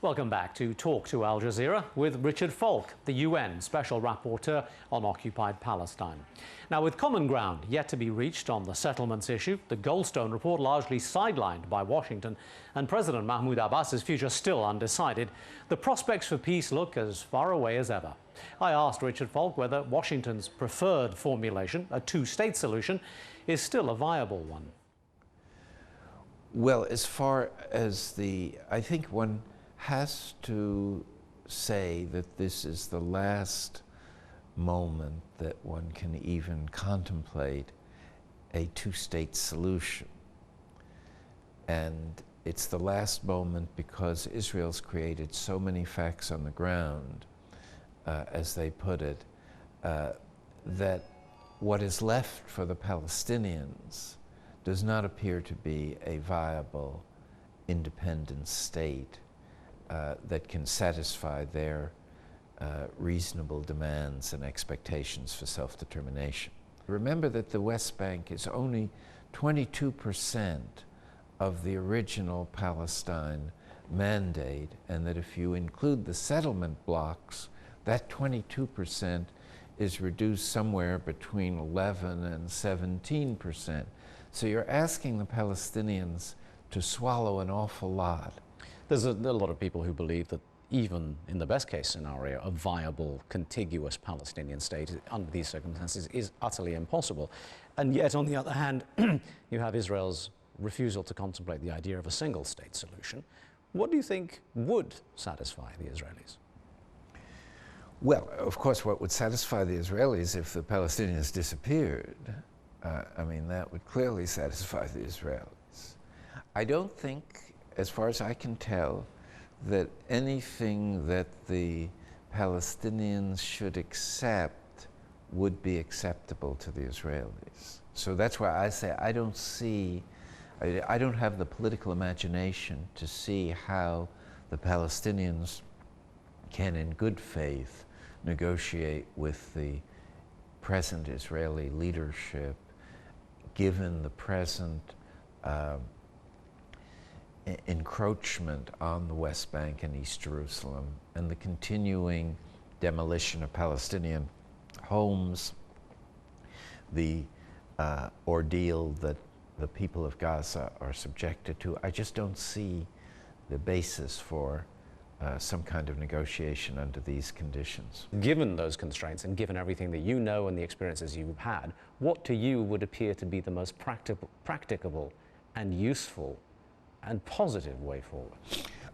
Welcome back to Talk to Al Jazeera with Richard Falk, the UN Special Rapporteur on Occupied Palestine. Now, with common ground yet to be reached on the settlements issue, the Goldstone report largely sidelined by Washington, and President Mahmoud Abbas's future still undecided, the prospects for peace look as far away as ever. I asked Richard Falk whether Washington's preferred formulation, a two-state solution, is still a viable one. Well, as far as I think one has to say that this is the last moment that one can even contemplate a two-state solution. And it's the last moment because Israel's created so many facts on the ground, as they put it, that what is left for the Palestinians does not appear to be a viable independent state that can satisfy their reasonable demands and expectations for self-determination. Remember that the West Bank is only 22% of the original Palestine mandate, and that if you include the settlement blocks, that 22% is reduced somewhere between 11 and 17%. So you're asking the Palestinians to swallow an awful lot. There's a lot of people who believe that even in the best case scenario, a viable, contiguous Palestinian state under these circumstances is utterly impossible. And yet, on the other hand, you have Israel's refusal to contemplate the idea of a single state solution. What do you think would satisfy the Israelis? Well, of course, what would satisfy the Israelis if the Palestinians disappeared? I mean, that would clearly satisfy the Israelis. I don't think, as far as I can tell, that anything that the Palestinians should accept would be acceptable to the Israelis. So that's why I say I don't have the political imagination to see how the Palestinians can, in good faith, negotiate with the present Israeli leadership, given the present encroachment on the West Bank and East Jerusalem, and the continuing demolition of Palestinian homes, the ordeal that the people of Gaza are subjected to. I just don't see the basis for some kind of negotiation under these conditions. Given those constraints and given everything that you know and the experiences you've had, what to you would appear to be the most practicable and useful and positive way forward?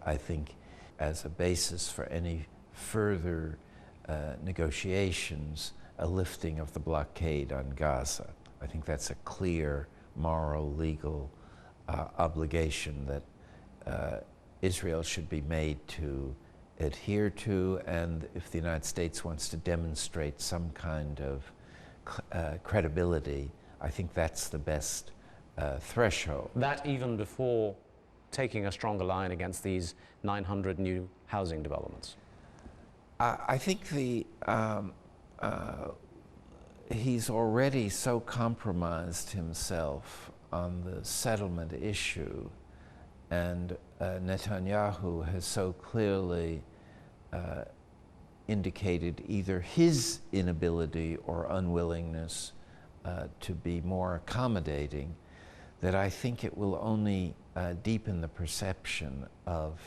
I think as a basis for any further negotiations, a lifting of the blockade on Gaza. I think that's a clear moral, legal obligation that Israel should be made to adhere to, and if the United States wants to demonstrate some kind of credibility, I think that's the best threshold. That even before taking a stronger line against these 900 new housing developments? I think he's already so compromised himself on the settlement issue, and Netanyahu has so clearly indicated either his inability or unwillingness to be more accommodating, that I think it will only deepen the perception of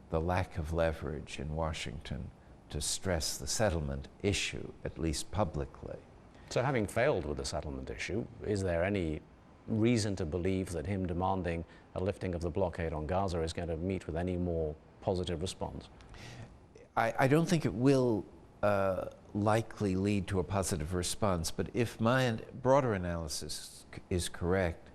the lack of leverage in Washington to stress the settlement issue, at least publicly. So having failed with the settlement issue, is there any reason to believe that him demanding a lifting of the blockade on Gaza is going to meet with any more positive response? I don't think it will likely lead to a positive response, but if my broader analysis is correct,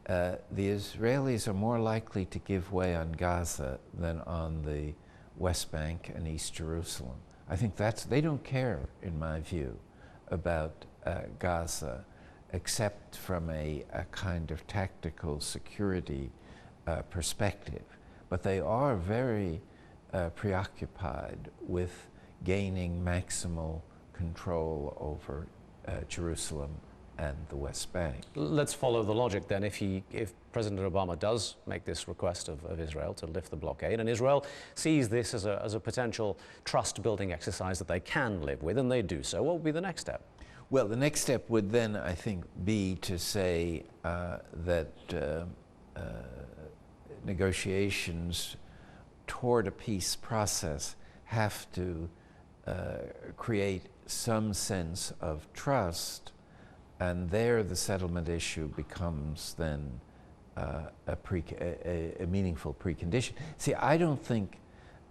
the Israelis are more likely to give way on Gaza than on the West Bank and East Jerusalem. I think they don't care, in my view, about Gaza, except from a kind of tactical security perspective. But they are very preoccupied with gaining maximal control over Jerusalem and the West Bank. Let's follow the logic then. If President Obama does make this request of Israel to lift the blockade, and Israel sees this as a potential trust-building exercise that they can live with, and they do so, what would be the next step? Well, the next step would then, I think, be to say that negotiations toward a peace process have to create some sense of trust, and there the settlement issue becomes then a meaningful precondition. See, I don't think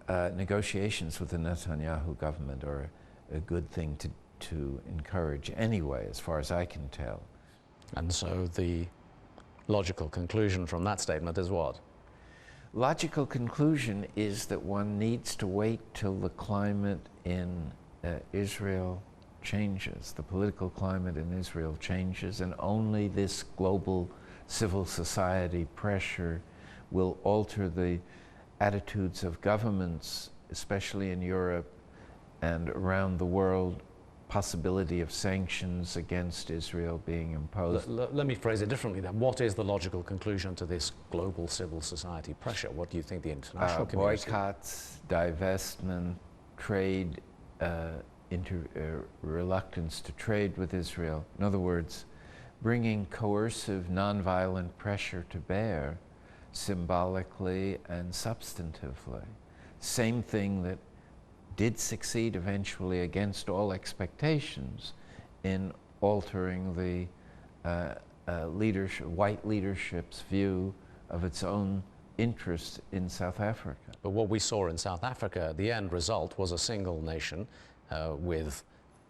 negotiations with the Netanyahu government are a good thing to encourage anyway, as far as I can tell. And so the logical conclusion from that statement is what? Logical conclusion is that one needs to wait till the climate in Israel changes, the political climate in Israel changes, and only this global civil society pressure will alter the attitudes of governments, especially in Europe and around the world, possibility of sanctions against Israel being imposed. Let me phrase it differently then. What is the logical conclusion to this global civil society pressure? What do you think the international community... Boycotts, divestment, trade, reluctance to trade with Israel. In other words, bringing coercive, nonviolent pressure to bear, symbolically and substantively. Same thing that did succeed eventually against all expectations in altering the white leadership's view of its own interest in South Africa. But what we saw in South Africa, the end result was a single nation with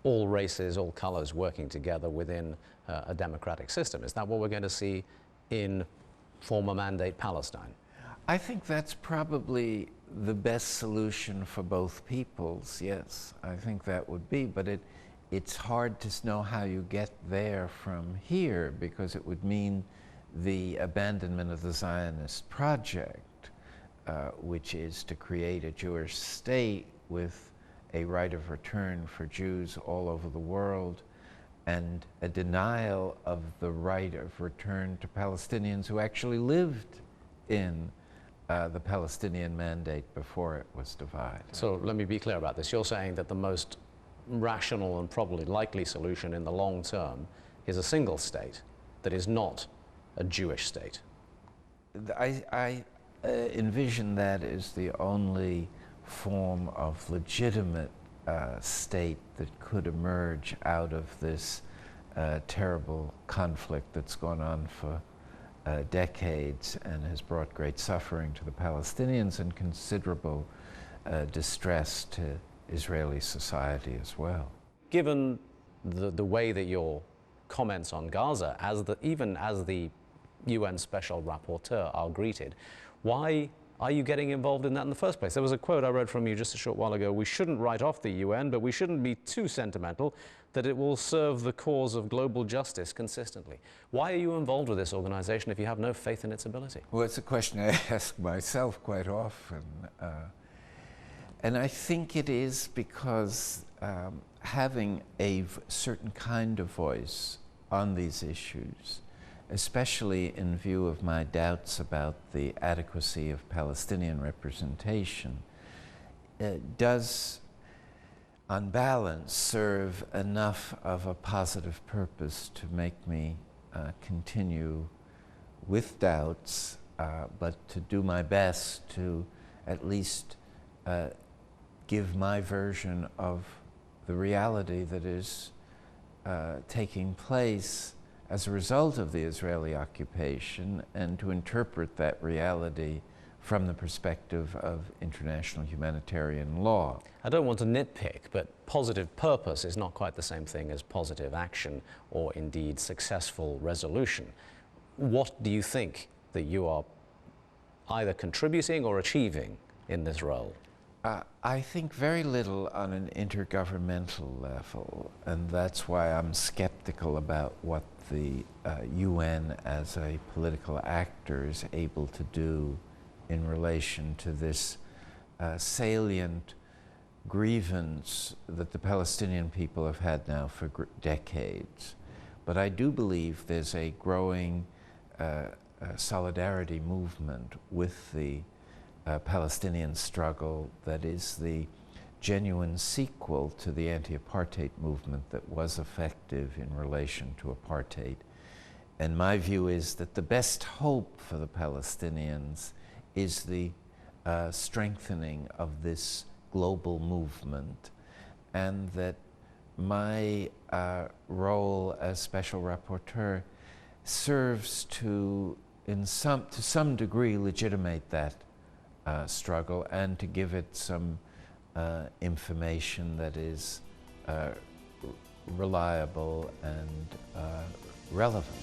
all races, all colors working together within a democratic system. Is that what we're going to see in former mandate Palestine? I think that's probably the best solution for both peoples, yes. I think that would be, but it's hard to know how you get there from here, because it would mean the abandonment of the Zionist project, which is to create a Jewish state with a right of return for Jews all over the world, and a denial of the right of return to Palestinians who actually lived in the Palestinian mandate before it was divided. So let me be clear about this. You're saying that the most rational and probably likely solution in the long term is a single state that is not a Jewish state. I envision that as the only form of legitimate state that could emerge out of this terrible conflict that's gone on for decades and has brought great suffering to the Palestinians and considerable distress to Israeli society as well. Given the way that your comments on Gaza, even as the UN Special Rapporteur, are greeted, why are you getting involved in that in the first place? There was a quote I read from you just a short while ago: we shouldn't write off the UN, but we shouldn't be too sentimental that it will serve the cause of global justice consistently. Why are you involved with this organization if you have no faith in its ability? Well, it's a question I ask myself quite often. And I think it is because having a certain kind of voice on these issues, especially in view of my doubts about the adequacy of Palestinian representation, does, on balance, serve enough of a positive purpose to make me continue with doubts, but to do my best to at least give my version of the reality that is taking place as a result of the Israeli occupation, and to interpret that reality from the perspective of international humanitarian law. I don't want to nitpick, but positive purpose is not quite the same thing as positive action or indeed successful resolution. What do you think that you are either contributing or achieving in this role? I think very little on an intergovernmental level, and that's why I'm skeptical about what the UN as a political actor is able to do in relation to this salient grievance that the Palestinian people have had now for decades, But I do believe there's a growing solidarity movement with the Palestinian struggle that is the genuine sequel to the anti-apartheid movement that was effective in relation to apartheid. And my view is that the best hope for the Palestinians is the strengthening of this global movement, and that my role as special rapporteur serves to some degree legitimate that struggle and to give it some information that is reliable and relevant.